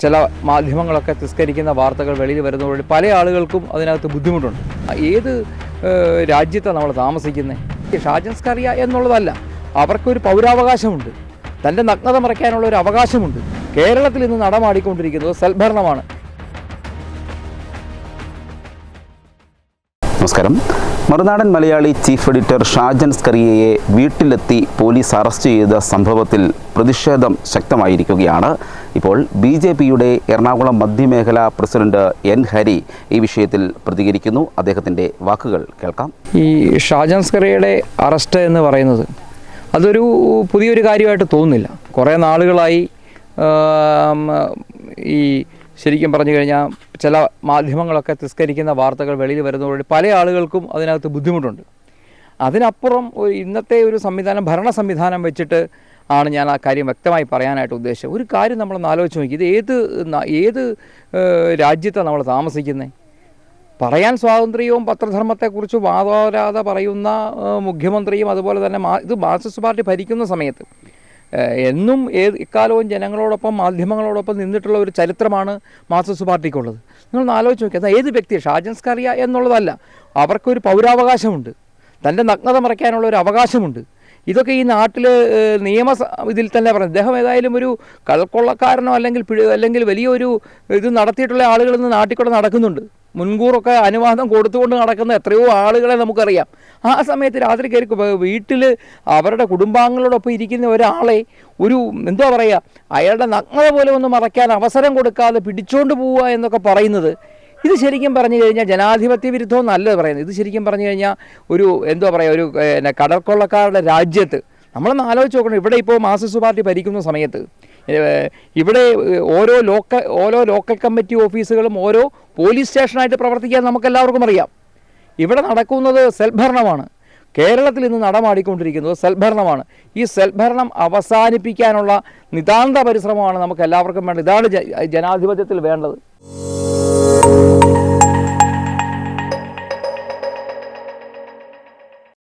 ചില മാധ്യമങ്ങളൊക്കെ തിരസ്കരിക്കുന്ന വാർത്തകൾ വെളിയിൽ വരുന്നതോടെ പല ആളുകൾക്കും അതിനകത്ത് ബുദ്ധിമുട്ടുണ്ട്. ഏത് രാജ്യത്താണ് നമ്മൾ താമസിക്കുന്നത്? ഷാജൻ സ്കറിയ എന്നുള്ളതല്ല, അവർക്കൊരു പൗരാവകാശമുണ്ട്. തൻ്റെ നഗ്നത മറയ്ക്കാനുള്ള ഒരു അവകാശമുണ്ട്. കേരളത്തിൽ ഇന്ന് നടമാടിക്കൊണ്ടിരിക്കുന്നത് സൽഭരണമാണ്. നമസ്കാരം. മറുനാടൻ മലയാളി ചീഫ് എഡിറ്റർ ഷാജൻ സ്കറിയയെ വീട്ടിലെത്തി പോലീസ് അറസ്റ്റ് ചെയ്ത സംഭവത്തിൽ പ്രതിഷേധം ശക്തമായിരിക്കുകയാണ്. ഇപ്പോൾ BJPയുടെ എറണാകുളം മധ്യമേഖലാ പ്രസിഡന്റ് N. ഹരി ഈ വിഷയത്തിൽ പ്രതികരിക്കുന്നു. അദ്ദേഹത്തിൻ്റെ വാക്കുകൾ കേൾക്കാം. ഈ ഷാജൻ സ്കറിയയുടെ അറസ്റ്റ് എന്ന് പറയുന്നത് അതൊരു പുതിയൊരു കാര്യമായിട്ട് തോന്നുന്നില്ല. കുറേ നാളുകളായി ഈ ശരിക്കും പറഞ്ഞു കഴിഞ്ഞാൽ ചില മാധ്യമങ്ങളൊക്കെ തിരസ്കരിക്കുന്ന വാർത്തകൾ വെളിയിൽ വരുന്നതോടെ പല ആളുകൾക്കും അതിനകത്ത് ബുദ്ധിമുട്ടുണ്ട്. അതിനപ്പുറം ഇന്നത്തെ ഒരു സംവിധാനം, ഭരണ സംവിധാനം വെച്ചിട്ട് ആണ് ഞാൻ ആ കാര്യം വ്യക്തമായി പറയാനായിട്ട് ഉദ്ദേശിച്ചത്. ഒരു കാര്യം നമ്മളൊന്ന് ആലോചിച്ച് നോക്കി, ഇത് ഏത് രാജ്യത്താണ് നമ്മൾ താമസിക്കുന്നത്? പറയാൻ സ്വാതന്ത്ര്യവും പത്രധർമ്മത്തെക്കുറിച്ച് വാദോരാതെ പറയുന്ന മുഖ്യമന്ത്രിയും അതുപോലെ തന്നെ ഇത് മാർക്സിസ്റ്റ് പാർട്ടി ഭരിക്കുന്ന സമയത്ത് എന്നും ഇക്കാലവും ജനങ്ങളോടൊപ്പം മാധ്യമങ്ങളോടൊപ്പം നിന്നിട്ടുള്ള ഒരു ചരിത്രമാണ് മാർക്സിസ്റ്റ് പാർട്ടിക്കുള്ളത്. നിങ്ങളൊന്ന് ആലോചിച്ച് നോക്കി, എന്നാൽ ഏത് വ്യക്തി? ഷാജൻ സ്കറിയ എന്നുള്ളതല്ല, അവർക്കൊരു പൗരാവകാശമുണ്ട്. തൻ്റെ നഗ്നത മറയ്ക്കാനുള്ള ഒരു അവകാശമുണ്ട്. ഇതൊക്കെ ഈ നാട്ടിൽ ഇതിൽ തന്നെ പറഞ്ഞു. അദ്ദേഹം ഏതായാലും ഒരു കള്ളക്കൊള്ളക്കാരനോ അല്ലെങ്കിൽ വലിയൊരു ഇത് നടത്തിയിട്ടുള്ള ആളുകൾ ഇന്ന് നാട്ടിൽ നടക്കുന്നുണ്ട്. മുൻകൂറൊക്കെ അനുവാദം കൊടുത്തുകൊണ്ട് നടക്കുന്ന എത്രയോ ആളുകളെ നമുക്കറിയാം. ആ സമയത്ത് രാത്രി കയറി വീട്ടിൽ അവരുടെ കുടുംബാംഗങ്ങളോടൊപ്പം ഇരിക്കുന്ന ഒരാളെ എന്താ പറയുക, അയാളുടെ നഗ്നത പോലെ ഒന്ന് മറയ്ക്കാൻ അവസരം കൊടുക്കാതെ പിടിച്ചോണ്ട് പോവുക എന്നൊക്കെ പറയുന്നത്, ഇത് ശരിക്കും പറഞ്ഞു കഴിഞ്ഞാൽ ജനാധിപത്യ വിരുദ്ധവും നല്ലത് പറയുന്നത്. ഇത് ശരിക്കും പറഞ്ഞു കഴിഞ്ഞാൽ എന്താ പറയുക, ഒരു കടൽക്കൊള്ളക്കാരുടെ രാജ്യത്ത് നമ്മളൊന്ന് ആലോചിച്ച് നോക്കണം. ഇവിടെ ഇപ്പോൾ മാർക്സിസ്റ്റ് പാർട്ടി ഭരിക്കുന്ന സമയത്ത് ഇവിടെ ഓരോ ലോക്കൽ കമ്മിറ്റി ഓഫീസുകളും ഓരോ പോലീസ് സ്റ്റേഷനായിട്ട് പ്രവർത്തിക്കാൻ നമുക്കെല്ലാവർക്കും അറിയാം. ഇവിടെ നടക്കുന്നത് സെൽഭരണമാണ്. കേരളത്തിൽ ഇന്ന് നടമാടിക്കൊണ്ടിരിക്കുന്നത് സെൽഭരണമാണ്. ഈ സെൽഭരണം അവസാനിപ്പിക്കാനുള്ള നിതാന്ത പരിശ്രമമാണ് നമുക്ക് എല്ലാവർക്കും വേണ്ടത്. ഇതാണ് ജനാധിപത്യത്തിൽ വേണ്ടത്.